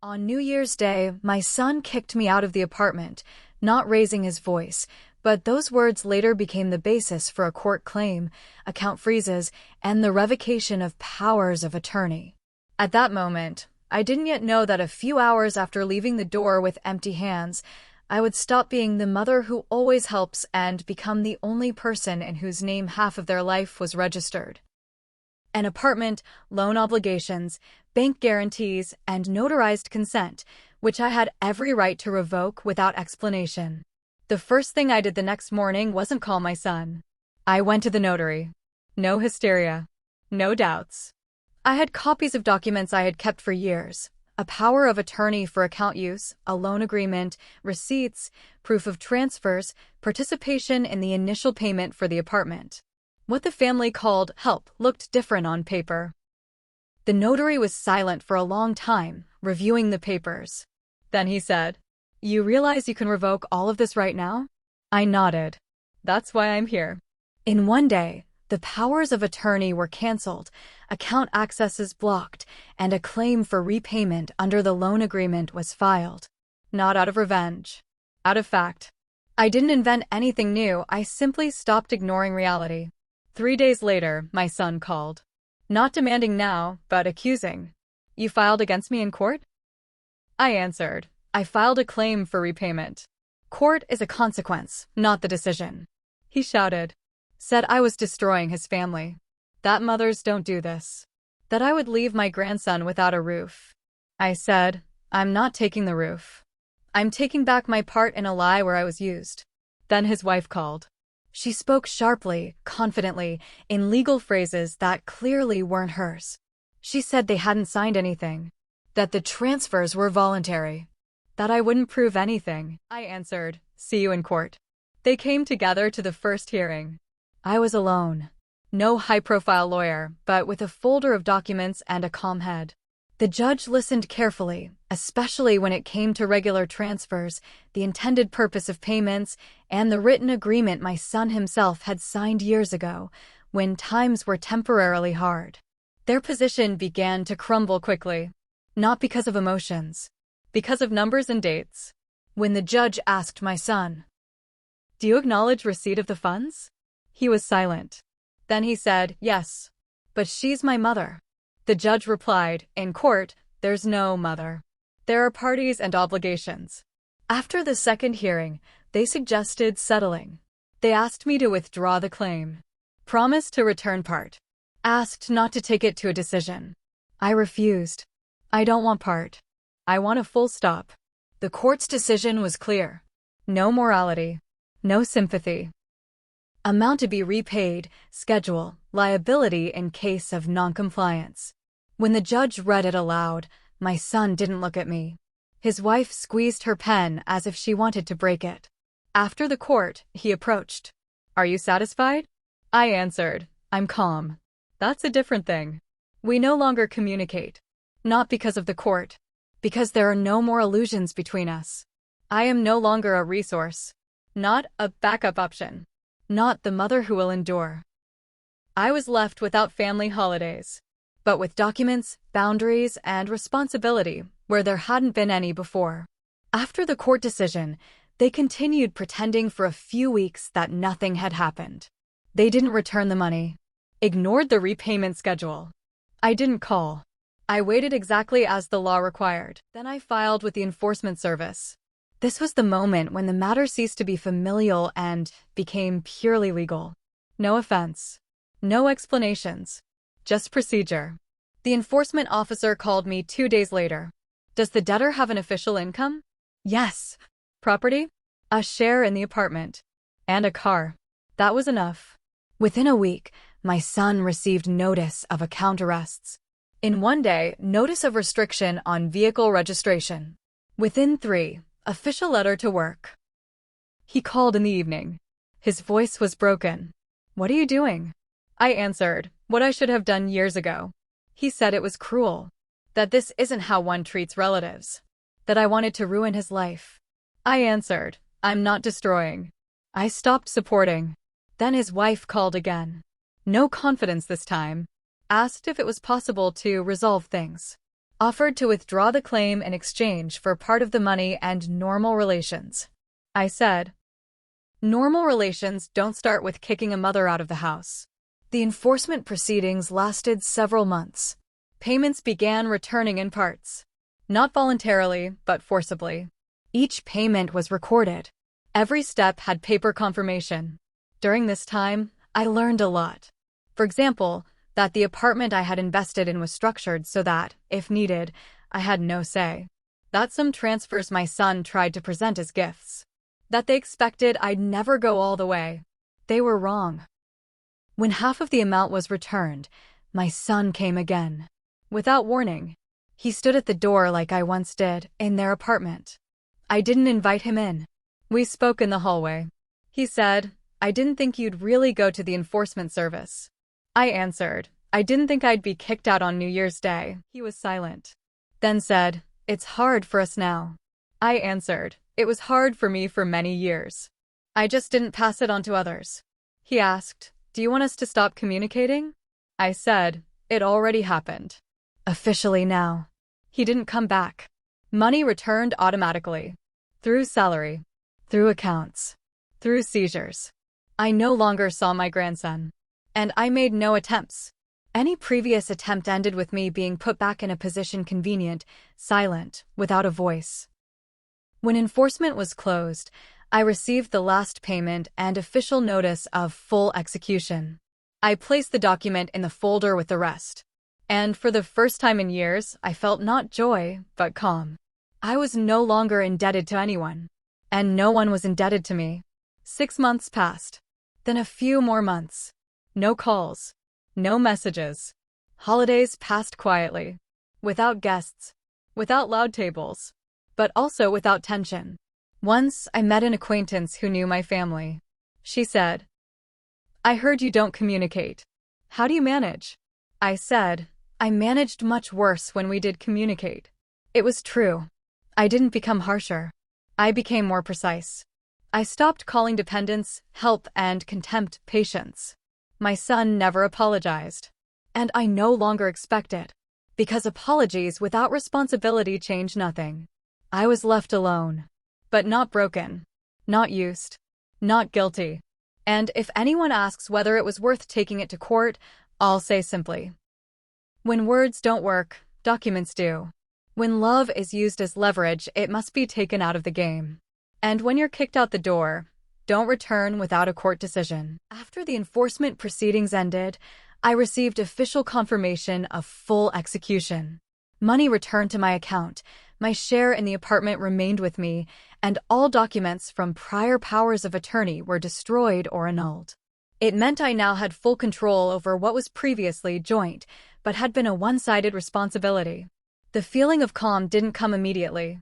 On New Year's Day, my son kicked me out of the apartment, not raising his voice, but those words later became the basis for a court claim, account freezes, and the revocation of powers of attorney. At that moment, I didn't yet know that a few hours after leaving the door with empty hands, I would stop being the mother who always helps and become the only person in whose name half of their life was registered. An apartment, loan obligations, bank guarantees, and notarized consent, which I had every right to revoke without explanation. The first thing I did the next morning wasn't call my son. I went to the notary. No hysteria. No doubts. I had copies of documents I had kept for years. A power of attorney for account use, a loan agreement, receipts, proof of transfers, participation in the initial payment for the apartment. What the family called help looked different on paper. The notary was silent for a long time, reviewing the papers. Then he said, "You realize you can revoke all of this right now?" I nodded. "That's why I'm here." In one day, the powers of attorney were canceled, account accesses blocked, and a claim for repayment under the loan agreement was filed. Not out of revenge. Out of fact. I didn't invent anything new, I simply stopped ignoring reality. 3 days later, my son called. Not demanding now, but accusing. "You filed against me in court?" I answered, "I filed a claim for repayment. Court is a consequence, not the decision." He shouted. Said I was destroying his family. That mothers don't do this. That I would leave my grandson without a roof. I said, "I'm not taking the roof. I'm taking back my part in a lie where I was used." Then his wife called. She spoke sharply, confidently, in legal phrases that clearly weren't hers. She said they hadn't signed anything. That the transfers were voluntary. That I wouldn't prove anything. I answered, "See you in court." They came together to the first hearing. I was alone. No high-profile lawyer, but with a folder of documents and a calm head. The judge listened carefully, especially when it came to regular transfers, the intended purpose of payments, and the written agreement my son himself had signed years ago, when times were temporarily hard. Their position began to crumble quickly. Not because of emotions. Because of numbers and dates. When the judge asked my son, "Do you acknowledge receipt of the funds?" He was silent. Then he said, "Yes. But she's my mother." The judge replied, "In court, there's no mother. There are parties and obligations." After the second hearing, they suggested settling. They asked me to withdraw the claim. Promised to return part. Asked not to take it to a decision. I refused. I don't want part. I want a full stop. The court's decision was clear. No morality. No sympathy. Amount to be repaid, schedule, liability in case of noncompliance. When the judge read it aloud, my son didn't look at me. His wife squeezed her pen as if she wanted to break it. After the court, he approached. "Are you satisfied?" I answered, "I'm calm." That's a different thing. We no longer communicate. Not because of the court. Because there are no more illusions between us. I am no longer a resource. Not a backup option. Not the mother who will endure. I was left without family holidays, but with documents, boundaries, and responsibility where there hadn't been any before. After the court decision, they continued pretending for a few weeks that nothing had happened. They didn't return the money. Ignored the repayment schedule. I didn't call. I waited exactly as the law required. Then I filed with the enforcement service. This was the moment when the matter ceased to be familial and became purely legal. No offense. No explanations. Just procedure. The enforcement officer called me 2 days later. "Does the debtor have an official income?" "Yes." "Property?" "A share in the apartment. And a car." That was enough. Within a week, my son received notice of account arrests. In one day, notice of restriction on vehicle registration. Within 3, official letter to work. He called in the evening. His voice was broken. "What are you doing?" I answered, what I should have done years ago. He said it was cruel. That this isn't how one treats relatives. That I wanted to ruin his life. I answered, "I'm not destroying." I stopped supporting. Then his wife called again. No confidence this time. Asked if it was possible to resolve things. offered to withdraw the claim in exchange for part of the money and normal relations. I said, "Normal relations don't start with kicking a mother out of the house." The enforcement proceedings lasted several months. Payments began returning in parts. Not voluntarily, but forcibly. Each payment was recorded. Every step had paper confirmation. During this time, I learned a lot. For example, that the apartment I had invested in was structured so that, if needed, I had no say. That some transfers my son tried to present as gifts. That they expected I'd never go all the way. They were wrong. When half of the amount was returned, my son came again. Without warning. He stood at the door like I once did, in their apartment. I didn't invite him in. We spoke in the hallway. He said, "I didn't think you'd really go to the enforcement service." I answered, "I didn't think I'd be kicked out on New Year's Day." He was silent. Then said, "It's hard for us now." I answered, "It was hard for me for many years. I just didn't pass it on to others." He asked, "Do you want us to stop communicating?" I said, "It already happened. Officially now." He didn't come back. Money returned automatically. Through salary. Through accounts. Through seizures. I no longer saw my grandson. And I made no attempts. Any previous attempt ended with me being put back in a position convenient, silent, without a voice. When enforcement was closed, I received the last payment and official notice of full execution. I placed the document in the folder with the rest. And for the first time in years, I felt not joy, but calm. I was no longer indebted to anyone. And no one was indebted to me. 6 months passed. Then a few more months. No calls. No messages. Holidays passed quietly. Without guests. Without loud tables. But also without tension. Once, I met an acquaintance who knew my family. She said, "I heard you don't communicate. How do you manage?" I said, "I managed much worse when we did communicate." It was true. I didn't become harsher. I became more precise. I stopped calling dependence, help, and contempt patience. My son never apologized. And I no longer expect it. Because apologies without responsibility change nothing. I was left alone. But not broken. Not used. Not guilty. And if anyone asks whether it was worth taking it to court, I'll say simply, when words don't work, documents do. When love is used as leverage, it must be taken out of the game. And when you're kicked out the door, don't return without a court decision. After the enforcement proceedings ended, I received official confirmation of full execution. Money returned to my account, my share in the apartment remained with me, and all documents from prior powers of attorney were destroyed or annulled. It meant I now had full control over what was previously joint, but had been a one-sided responsibility. The feeling of calm didn't come immediately.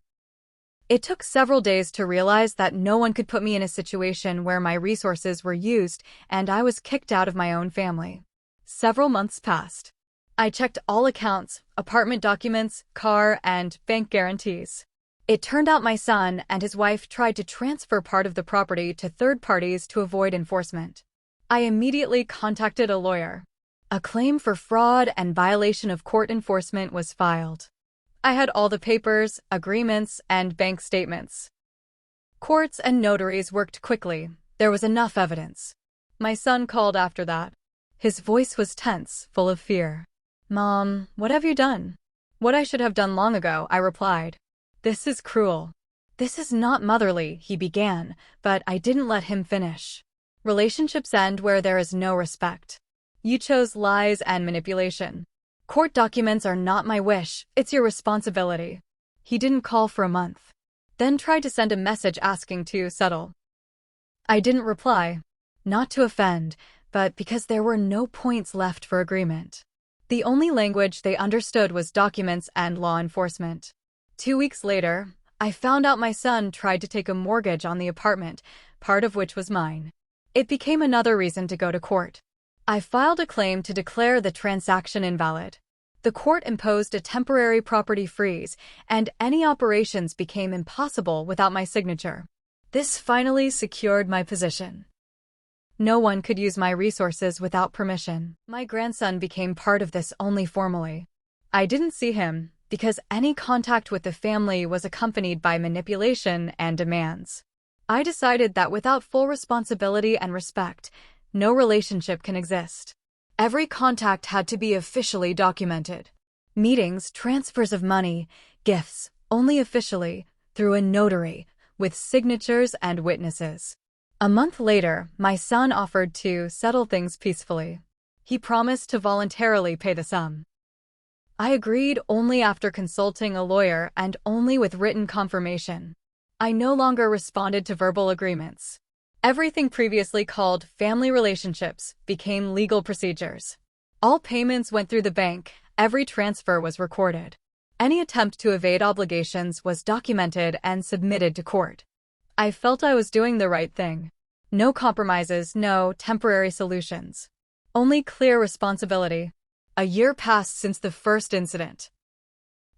It took several days to realize that no one could put me in a situation where my resources were used and I was kicked out of my own family. Several months passed. I checked all accounts, apartment documents, car, and bank guarantees. It turned out my son and his wife tried to transfer part of the property to third parties to avoid enforcement. I immediately contacted a lawyer. A claim for fraud and violation of court enforcement was filed. I had all the papers, agreements, and bank statements. Courts and notaries worked quickly. There was enough evidence. My son called after that. His voice was tense, full of fear. "Mom, what have you done?" "What I should have done long ago," I replied. "This is cruel. This is not motherly," he began, but I didn't let him finish. Relationships end where there is no respect. You chose lies and manipulation. Court documents are not my wish, it's your responsibility. He didn't call for a month. Then tried to send a message asking to settle. I didn't reply. Not to offend, but because there were no points left for agreement. The only language they understood was documents and law enforcement. 2 weeks later, I found out my son tried to take a mortgage on the apartment, part of which was mine. It became another reason to go to court. I filed a claim to declare the transaction invalid. The court imposed a temporary property freeze, and any operations became impossible without my signature. This finally secured my position. No one could use my resources without permission. My grandson became part of this only formally. I didn't see him, because any contact with the family was accompanied by manipulation and demands. I decided that without full responsibility and respect, no relationship can exist. Every contact had to be officially documented. Meetings, transfers of money, gifts, only officially, through a notary, with signatures and witnesses. A month later, my son offered to settle things peacefully. He promised to voluntarily pay the sum. I agreed only after consulting a lawyer and only with written confirmation. I no longer responded to verbal agreements. Everything previously called family relationships became legal procedures. All payments went through the bank, every transfer was recorded. Any attempt to evade obligations was documented and submitted to court. I felt I was doing the right thing. No compromises, no temporary solutions. Only clear responsibility. A year passed since the first incident.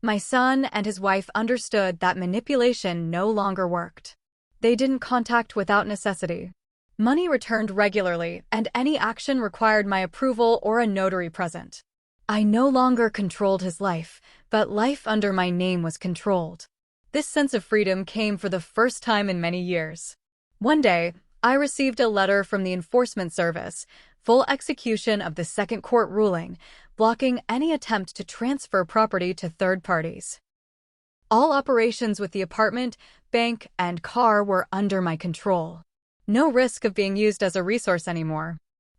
My son and his wife understood that manipulation no longer worked. They didn't contact without necessity. Money returned regularly, and any action required my approval or a notary present. I no longer controlled his life, but life under my name was controlled. This sense of freedom came for the first time in many years. One day, I received a letter from the Enforcement Service, full execution of the second court ruling, blocking any attempt to transfer property to third parties. All operations with the apartment, bank, and car were under my control. No risk of being used as a resource anymore.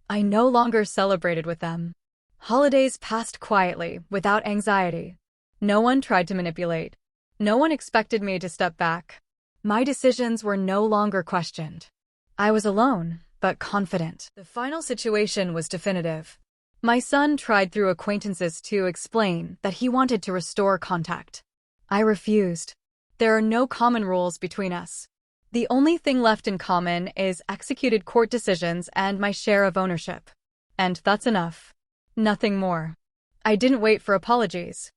I no longer celebrated with them. Holidays passed quietly, without anxiety. No one tried to manipulate. No one expected me to step back. My decisions were no longer questioned. I was alone, but confident. The final situation was definitive. My son tried through acquaintances to explain that he wanted to restore contact. I refused. There are no common rules between us. The only thing left in common is executed court decisions and my share of ownership. And that's enough. Nothing more. I didn't wait for apologies.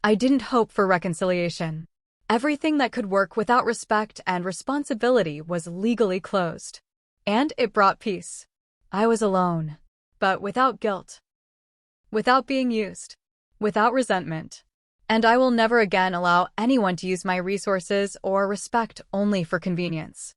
I didn't hope for reconciliation. Everything that could work without respect and responsibility was legally closed. And it brought peace. I was alone, but without guilt. Without being used. Without resentment. And I will never again allow anyone to use my resources or respect only for convenience.